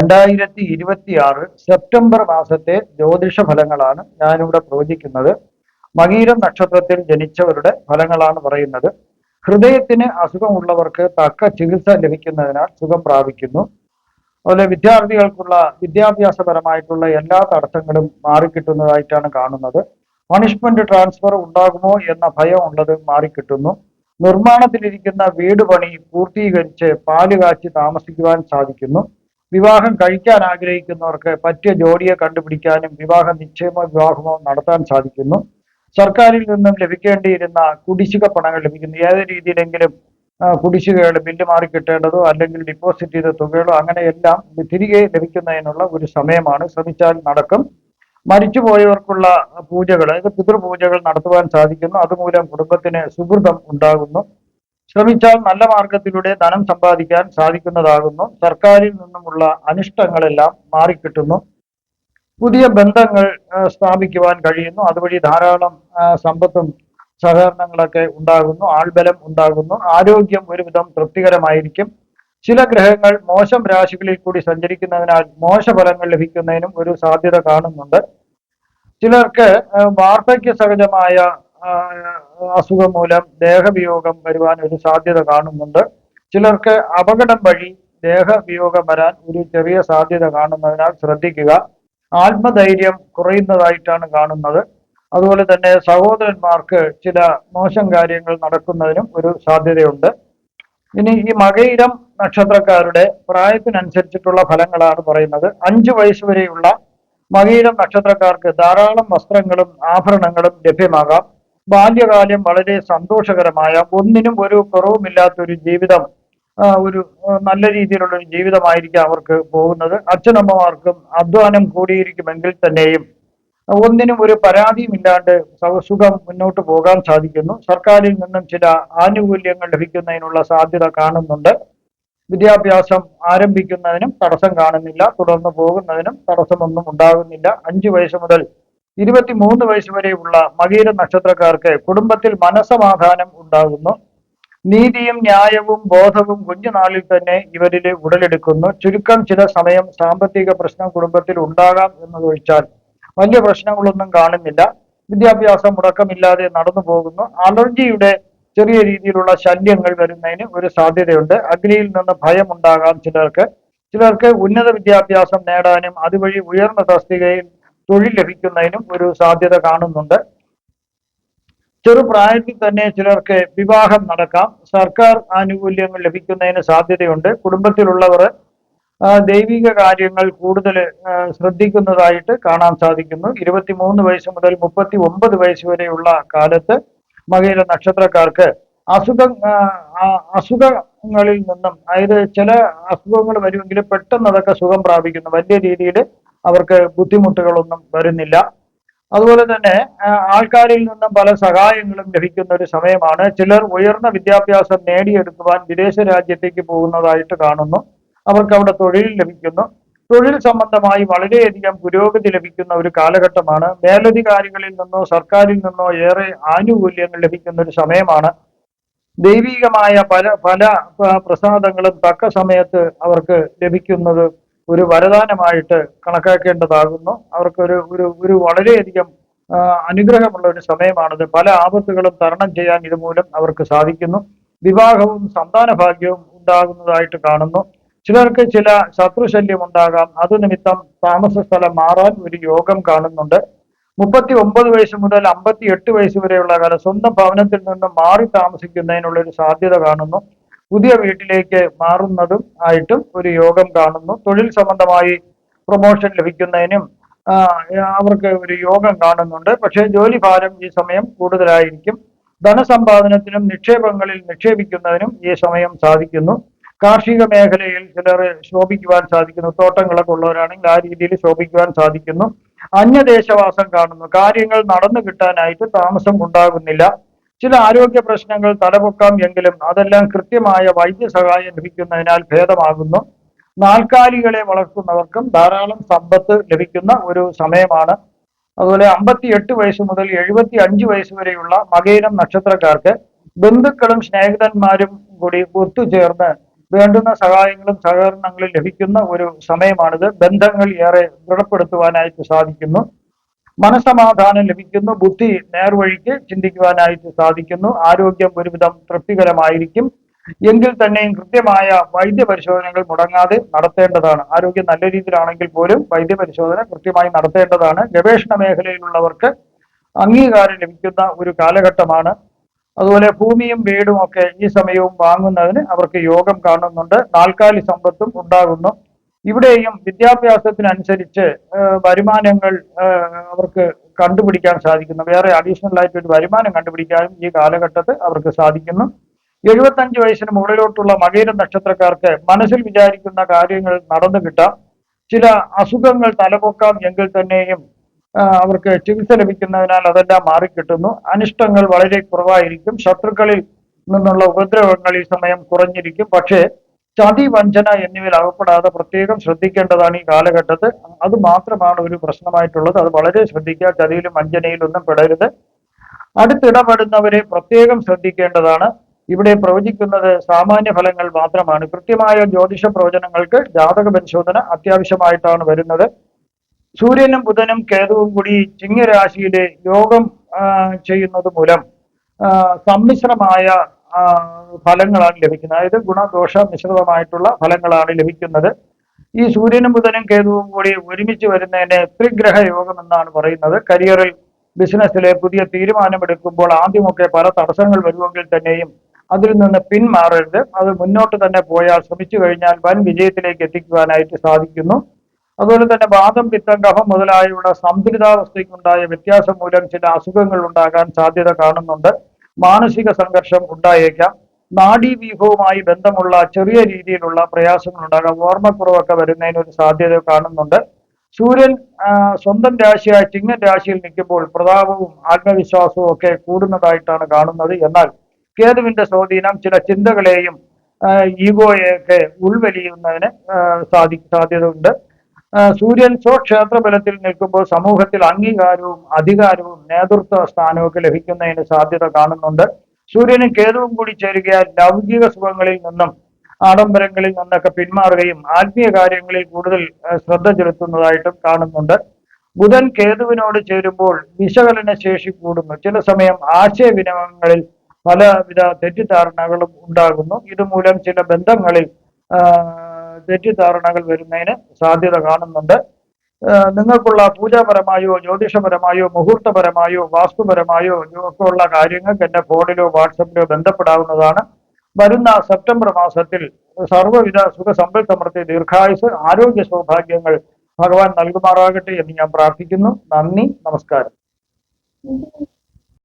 2026 September മാസത്തെ ജ്യോതിഷ ഫലങ്ങളാണ് ഞാനിവിടെ പ്രവചിക്കുന്നത്. മകീരം നക്ഷത്രത്തിൽ ജനിച്ചവരുടെ ഫലങ്ങളാണ് പറയുന്നത്. ഹൃദയത്തിന് അസുഖമുള്ളവർക്ക് തക്ക ചികിത്സ ലഭിക്കുന്നതിനാൽ സുഖം പ്രാപിക്കുന്നു. അതുപോലെ വിദ്യാർത്ഥികൾക്കുള്ള വിദ്യാഭ്യാസപരമായിട്ടുള്ള എല്ലാ തടസ്സങ്ങളും മാറിക്കിട്ടുന്നതായിട്ടാണ് കാണുന്നത്. പണിഷ്മെന്റ് ട്രാൻസ്ഫർ ഉണ്ടാകുമോ എന്ന ഭയം ഉള്ളത് മാറിക്കിട്ടുന്നു. നിർമ്മാണത്തിലിരിക്കുന്ന വീട് പണി പൂർത്തീകരിച്ച് പാല് കാച്ചി താമസിക്കുവാൻ സാധിക്കുന്നു. വിവാഹം കഴിക്കാൻ ആഗ്രഹിക്കുന്നവർക്ക് പറ്റിയ ജോഡിയെ കണ്ടുപിടിക്കാനും വിവാഹ നിശ്ചയമോ വിവാഹമോ നടത്താൻ സാധിക്കുന്നു. സർക്കാരിൽ നിന്നും ലഭിക്കേണ്ടിയിരുന്ന കുടിശ്ശിക പണങ്ങൾ ലഭിക്കുന്നു. ഏത് രീതിയിലെങ്കിലും കുടിശ്ശികകൾ ബില്ല് മാറി കിട്ടേണ്ടതോ അല്ലെങ്കിൽ ഡിപ്പോസിറ്റ് ചെയ്ത തുകകളോ അങ്ങനെയെല്ലാം തിരികെ ലഭിക്കുന്നതിനുള്ള ഒരു സമയമാണ്. ശ്രമിച്ചാൽ നടക്കും. മരിച്ചുപോയവർക്കുള്ള പൂജകൾ, അതായത് പിതൃപൂജകൾ നടത്തുവാൻ സാധിക്കുന്നു. അതുമൂലം കുടുംബത്തിന് സുഹൃതം ഉണ്ടാകുന്നു. ശ്രമിച്ചാൽ നല്ല മാർഗത്തിലൂടെ ധനം സമ്പാദിക്കാൻ സാധിക്കുന്നതാകുന്നു. സർക്കാരിൽ നിന്നുമുള്ള അനിഷ്ടങ്ങളെല്ലാം മാറിക്കിട്ടുന്നു. പുതിയ ബന്ധങ്ങൾ സ്ഥാപിക്കുവാൻ കഴിയുന്നു. അതുവഴി ധാരാളം സമ്പത്തും സഹകരണങ്ങളൊക്കെ ഉണ്ടാകുന്നു. ആൾബലം ഉണ്ടാകുന്നു. ആരോഗ്യം ഒരുവിധം തൃപ്തികരമായിരിക്കും. ചില ഗ്രഹങ്ങൾ മോശം രാശികളിൽ കൂടി സഞ്ചരിക്കുന്നതിനാൽ മോശഫലങ്ങൾ ലഭിക്കുന്നതിനും ഒരു സാധ്യത കാണുന്നുണ്ട്. ചിലർക്ക് വാർദ്ധക്യ സഹജമായ അസുഖം മൂലം ദേഹവിയോഗം വരുവാൻ ഒരു സാധ്യത കാണുന്നുണ്ട്. ചിലർക്ക് അപകടം വഴി ദേഹവിയോഗം വരാൻ ഒരു ചെറിയ സാധ്യത കാണുന്നതിനാൽ ശ്രദ്ധിക്കുക. ആത്മധൈര്യം കുറയുന്നതായിട്ടാണ് കാണുന്നത്. അതുപോലെ തന്നെ സഹോദരന്മാർക്ക് ചില മോശം കാര്യങ്ങൾ നടക്കുന്നതിനും ഒരു സാധ്യതയുണ്ട്. ഇനി ഈ മകയിരം നക്ഷത്രക്കാരുടെ പ്രായത്തിനനുസരിച്ചിട്ടുള്ള ഫലങ്ങളാണ് പറയുന്നത്. 5 വയസ്സ് വരെയുള്ള മകയിരം നക്ഷത്രക്കാർക്ക് ധാരാളം വസ്ത്രങ്ങളും ആഭരണങ്ങളും ലഭ്യമാകാം. ബാല്യകാലം വളരെ സന്തോഷകരമായ, ഒന്നിനും ഒരു കുറവുമില്ലാത്തൊരു ജീവിതം, ഒരു നല്ല രീതിയിലുള്ള ഒരു ജീവിതമായിരിക്കും അവർക്ക് പോകുന്നത്. അച്ഛനമ്മമാർക്കും അധ്വാനം കൂടിയിരിക്കുമെങ്കിൽ തന്നെയും ഒന്നിനും ഒരു പരാതിയും ഇല്ലാണ്ട് സുഖം മുന്നോട്ട് പോകാൻ സാധിക്കുന്നു. സർക്കാരിൽ നിന്നും ചില ആനുകൂല്യങ്ങൾ ലഭിക്കുന്നതിനുള്ള സാധ്യത കാണുന്നുണ്ട്. വിദ്യാഭ്യാസം ആരംഭിക്കുന്നതിനും തടസ്സം കാണുന്നില്ല. തുടർന്ന് പോകുന്നതിനും തടസ്സമൊന്നും ഉണ്ടാകുന്നില്ല. 5 വയസ്സ് മുതൽ 23 വയസ്സ് വരെയുള്ള മകീര നക്ഷത്രക്കാർക്ക് കുടുംബത്തിൽ മനസമാധാനം ഉണ്ടാകുന്നു. നീതിയും ന്യായവും ബോധവും കുഞ്ഞുനാളിൽ തന്നെ ഇവരിൽ ഉടലെടുക്കുന്നു. ചുരുക്കം ചില സമയം സാമ്പത്തിക പ്രശ്നം കുടുംബത്തിൽ ഉണ്ടാകാം എന്നതൊഴിച്ചാൽ വലിയ പ്രശ്നങ്ങളൊന്നും കാണുന്നില്ല. വിദ്യാഭ്യാസം മുടക്കമില്ലാതെ നടന്നു പോകുന്നു. അലർജിയുടെ ചെറിയ രീതിയിലുള്ള ശല്യങ്ങൾ വരുന്നതിന് ഒരു സാധ്യതയുണ്ട്. അഗ്നിയിൽ നിന്ന് ഭയമുണ്ടാകാം ചിലർക്ക് ഉന്നത വിദ്യാഭ്യാസം നേടാനും അതുവഴി ഉയർന്ന തസ്തികയിൽ തൊഴിൽ ലഭിക്കുന്നതിനും ഒരു സാധ്യത കാണുന്നുണ്ട്. ചെറുപ്രായത്തിൽ തന്നെ ചിലർക്ക് വിവാഹം നടക്കാം. സർക്കാർ ആനുകൂല്യങ്ങൾ ലഭിക്കുന്നതിന് സാധ്യതയുണ്ട്. കുടുംബത്തിലുള്ളവർ ദൈവിക കാര്യങ്ങൾ കൂടുതൽ ശ്രദ്ധിക്കുന്നതായിട്ട് കാണാൻ സാധിക്കുന്നു. 23 വയസ്സ് മുതൽ 39 വയസ്സ് വരെയുള്ള കാലത്ത് മകയിര നക്ഷത്രക്കാർക്ക് അസുഖങ്ങളിൽ നിന്നും, അതായത് ചില അസുഖങ്ങൾ വരുമെങ്കിലും പെട്ടെന്ന് അതൊക്കെ സുഖം പ്രാപിക്കുന്നു. വലിയ രീതിയിൽ അവർക്ക് ബുദ്ധിമുട്ടുകളൊന്നും വരുന്നില്ല. അതുപോലെ തന്നെ ആൾക്കാരിൽ നിന്നും പല സഹായങ്ങളും ലഭിക്കുന്ന ഒരു സമയമാണ്. ചിലർ ഉയർന്ന വിദ്യാഭ്യാസം നേടിയെടുക്കുവാൻ വിദേശ രാജ്യത്തേക്ക് പോകുന്നതായിട്ട് കാണുന്നു. അവർക്ക് അവിടെ തൊഴിൽ ലഭിക്കുന്നു. തൊഴിൽ സംബന്ധമായി വളരെയധികം പുരോഗതി ലഭിക്കുന്ന ഒരു കാലഘട്ടമാണ്. മേലധികാരികളിൽ നിന്നോ സർക്കാരിൽ നിന്നോ ഏറെ ആനുകൂല്യങ്ങൾ ലഭിക്കുന്ന ഒരു സമയമാണ്. ദൈവികമായ പല പ്രസാദങ്ങളും തക്ക സമയത്ത് അവർക്ക് ലഭിക്കുന്നത് ഒരു വരദാനമായിട്ട് കണക്കാക്കേണ്ടതാകുന്നു. അവർക്ക് ഒരു വളരെയധികം അനുഗ്രഹമുള്ള ഒരു സമയമാണിത്. പല ആപത്തുകളും തരണം ചെയ്യാൻ ഇതുമൂലം അവർക്ക് സാധിക്കുന്നു. വിവാഹവും സന്താന ഭാഗ്യവും ഉണ്ടാകുന്നതായിട്ട് കാണുന്നു. ചിലർക്ക് ചില ശത്രുശല്യം ഉണ്ടാകാം. അത് നിമിത്തം താമസ സ്ഥലം മാറാൻ ഒരു യോഗം കാണുന്നുണ്ട്. 39 വയസ്സ് മുതൽ 58 വയസ്സ് വരെയുള്ള കാലം സ്വന്തം ഭവനത്തിൽ നിന്ന് മാറി താമസിക്കുന്നതിനുള്ള ഒരു സാധ്യത കാണുന്നു. പുതിയ വീട്ടിലേക്ക് മാറുന്നതും ആയിട്ടും ഒരു യോഗം കാണുന്നു. തൊഴിൽ സംബന്ധമായി പ്രൊമോഷൻ ലഭിക്കുന്നതിനും അവർക്ക് ഒരു യോഗം കാണുന്നുണ്ട്. പക്ഷേ ജോലി ഭാരം ഈ സമയം കൂടുതലായിരിക്കും. ധനസമ്പാദനത്തിനും നിക്ഷേപങ്ങളിൽ നിക്ഷേപിക്കുന്നതിനും ഈ സമയം സാധിക്കുന്നു. കാർഷിക മേഖലയിൽ ചിലർ ശോഭിക്കുവാൻ സാധിക്കുന്നു. തോട്ടങ്ങളൊക്കെ ഉള്ളവരാണെങ്കിൽ ആ രീതിയിൽ ശോഭിക്കുവാൻ സാധിക്കുന്നു. അന്യദേശവാസം കാണുന്നു. കാര്യങ്ങൾ നടന്നു കിട്ടാനായിട്ട് താമസം ഉണ്ടാകുന്നില്ല. ചില ആരോഗ്യ പ്രശ്നങ്ങൾ തലപൊക്കാം എങ്കിലും അതെല്ലാം കൃത്യമായ വൈദ്യസഹായം ലഭിക്കുന്നതിനാൽ ഭേദമാകുന്നു. നാൽക്കാലികളെ വളർത്തുന്നവർക്കും ധാരാളം സമ്പത്ത് ലഭിക്കുന്ന ഒരു സമയമാണ്. അതുപോലെ 58 വയസ്സ് മുതൽ 75 വയസ്സ് വരെയുള്ള മകയിരം നക്ഷത്രക്കാർക്ക് ബന്ധുക്കളും സ്നേഹിതന്മാരും കൂടി ഒത്തുചേർന്ന് വേണ്ടുന്ന സഹായങ്ങളും സഹകരണങ്ങളും ലഭിക്കുന്ന ഒരു സമയമാണിത്. ബന്ധങ്ങൾ ഏറെ ദൃഢപ്പെടുത്തുവാനായിട്ട് സാധിക്കുന്നു. മനസമാധാനം ലഭിക്കുന്നു. ബുദ്ധി നേർവഴിക്ക് ചിന്തിക്കുവാനായിട്ട് സാധിക്കുന്നു. ആരോഗ്യം ഒരുവിധം തൃപ്തികരമായിരിക്കും. എങ്കിൽ തന്നെയും കൃത്യമായ വൈദ്യപരിശോധനകൾ മുടങ്ങാതെ നടത്തേണ്ടതാണ്. ആരോഗ്യം നല്ല രീതിയിലാണെങ്കിൽ പോലും വൈദ്യപരിശോധന കൃത്യമായി നടത്തേണ്ടതാണ്. ഗവേഷണ മേഖലയിലുള്ളവർക്ക് അംഗീകാരം ലഭിക്കുന്ന ഒരു കാലഘട്ടമാണ്. അതുപോലെ ഭൂമിയും വീടും ഒക്കെ ഈ സമയവും വാങ്ങുന്നതിന് അവർക്ക് യോഗം കാണുന്നുണ്ട്. നാൽക്കാലി സമ്പത്തും ഉണ്ടാകുന്നു. ഇവിടെയും വിദ്യാഭ്യാസത്തിനനുസരിച്ച് വരുമാനങ്ങൾ അവർക്ക് കണ്ടുപിടിക്കാൻ സാധിക്കുന്നു. വേറെ അഡീഷണൽ ആയിട്ട് ഒരു വരുമാനം കണ്ടുപിടിക്കാനും ഈ കാലഘട്ടത്തിൽ അവർക്ക് സാധിക്കുന്നു. 75 വയസ്സിന് മുകളിലോട്ടുള്ള മകയിര നക്ഷത്രക്കാർക്ക് മനസ്സിൽ വിചാരിക്കുന്ന കാര്യങ്ങൾ നടന്നു കിട്ടാം. ചില അസുഖങ്ങൾ തലപൊക്കാം എങ്കിൽ തന്നെയും അവർക്ക് ചികിത്സ ലഭിക്കുന്നതിനാൽ അതെല്ലാം മാറിക്കിട്ടുന്നു. അനിഷ്ടങ്ങൾ വളരെ കുറവായിരിക്കും. ശത്രുക്കളിൽ നിന്നുള്ള ഉപദ്രവങ്ങൾ ഈ സമയം കുറഞ്ഞിരിക്കും. പക്ഷേ ചതി, വഞ്ചന എന്നിവയിൽ അകപ്പെടാതെ പ്രത്യേകം ശ്രദ്ധിക്കേണ്ടതാണ് ഈ കാലഘട്ടത്തിൽ. അത് മാത്രമാണ് ഒരു പ്രശ്നമായിട്ടുള്ളത്. അത് വളരെ ശ്രദ്ധിക്കുക. ചതിയിലും വഞ്ചനയിലും ഒന്നും പെടരുത്. അടുത്തിടപെടുന്നവരെ പ്രത്യേകം ശ്രദ്ധിക്കേണ്ടതാണ്. ഇവിടെ പ്രവചിക്കുന്നത് സാമാന്യ ഫലങ്ങൾ മാത്രമാണ്. കൃത്യമായ ജ്യോതിഷ പ്രവചനങ്ങൾക്ക് ജാതക പരിശോധന അത്യാവശ്യമായിട്ടാണ് വരുന്നത്. സൂര്യനും ബുധനും കേതുവും കൂടി ചിങ്ങരാശിയിലെ യോഗം ചെയ്യുന്നത് മൂലം സമ്മിശ്രമായ ഫലങ്ങളാണ് ലഭിക്കുന്നത്. അതായത് ഗുണദോഷ മിശ്രിതമായിട്ടുള്ള ഫലങ്ങളാണ് ലഭിക്കുന്നത്. ഈ സൂര്യനും ബുധനും കേതുവും കൂടി ഒരുമിച്ച് വരുന്നതിനെ ത്രിഗ്രഹ യോഗം എന്നാണ് പറയുന്നത്. കരിയറിൽ, ബിസിനസ്സിലെ പുതിയ തീരുമാനമെടുക്കുമ്പോൾ ആദ്യമൊക്കെ പല തടസ്സങ്ങൾ വരുമെങ്കിൽ തന്നെയും അതിൽ നിന്ന് പിന്മാറരുത്. അത് മുന്നോട്ട് തന്നെ പോയാൽ ശ്രമിച്ചു കഴിഞ്ഞാൽ വൻ വിജയത്തിലേക്ക് എത്തിക്കുവാനായിട്ട് സാധിക്കുന്നു. അതുപോലെ തന്നെ വാദം, പിത്തം, കഫം മുതലായവയുടെ സന്തുലിതാവസ്ഥയ്ക്കുണ്ടായ വ്യത്യാസം മൂലം ചില അസുഖങ്ങൾ ഉണ്ടാകാൻ സാധ്യത കാണുന്നുണ്ട്. മാനസിക സംഘർഷം ഉണ്ടായേക്കാം. നാഡീവ്യൂഹവുമായി ബന്ധമുള്ള ചെറിയ രീതിയിലുള്ള പ്രയാസങ്ങൾ ഉണ്ടാകാം. ഓർമ്മക്കുറവൊക്കെ വരുന്നതിന് ഒരു സാധ്യത കാണുന്നുണ്ട്. സൂര്യൻ സ്വന്തം രാശിയായ ചിങ്ങൻ രാശിയിൽ നിൽക്കുമ്പോൾ പ്രതാപവും ആത്മവിശ്വാസവും ഒക്കെ കൂടുന്നതായിട്ടാണ് കാണുന്നത്. എന്നാൽ കേതുവിന്റെ സ്വാധീനം ചില ചിന്തകളെയും ഈഗോയെയൊക്കെ ഉൾവലിയുന്നതിന് സാധ്യത ഉണ്ട്. സൂര്യൻ സ്വക്ഷേത്ര ബലത്തിൽ നിൽക്കുമ്പോൾ സമൂഹത്തിൽ അംഗീകാരവും അധികാരവും നേതൃത്വ സ്ഥാനവും ലഭിക്കുന്നതിന് സാധ്യത കാണുന്നുണ്ട്. സൂര്യനും കേതുവും കൂടി ചേരുകയാൽ ലൗകിക സുഖങ്ങളിൽ നിന്നും ആഡംബരങ്ങളിൽ നിന്നൊക്കെ പിന്മാറുകയും ആത്മീയ കാര്യങ്ങളിൽ കൂടുതൽ ശ്രദ്ധ ചെലുത്തുന്നതായിട്ടും കാണുന്നുണ്ട്. ബുധൻ കേതുവിനോട് ചേരുമ്പോൾ വിശകലന ശേഷി കൂടുന്നു. ചില സമയം ആശയവിനിമയങ്ങളിൽ പലവിധ തെറ്റിദ്ധാരണകളും ഉണ്ടാകുന്നു. ഇതുമൂലം ചില ബന്ധങ്ങളിൽ തെറ്റിദ്ധാരണകൾ വരുന്നതിന് സാധ്യത കാണുന്നുണ്ട്. നിങ്ങൾക്കുള്ള പൂജാപരമായോ ജ്യോതിഷപരമായോ മുഹൂർത്തപരമായോ വാസ്തുപരമായോ ഒക്കെ ഉള്ള കാര്യങ്ങൾക്ക് എന്റെ ഫോണിലോ വാട്സപ്പിലോ ബന്ധപ്പെടാവുന്നതാണ്. വരുന്ന സെപ്റ്റംബർ മാസത്തിൽ സർവ്വവിധ സുഖ സമ്പൽ സമൃദ്ധി, ദീർഘായുസ്, ആരോഗ്യ സൗഭാഗ്യങ്ങൾ ഭഗവാൻ നൽകുമാറാകട്ടെ എന്ന് ഞാൻ പ്രാർത്ഥിക്കുന്നു. നന്ദി, നമസ്കാരം.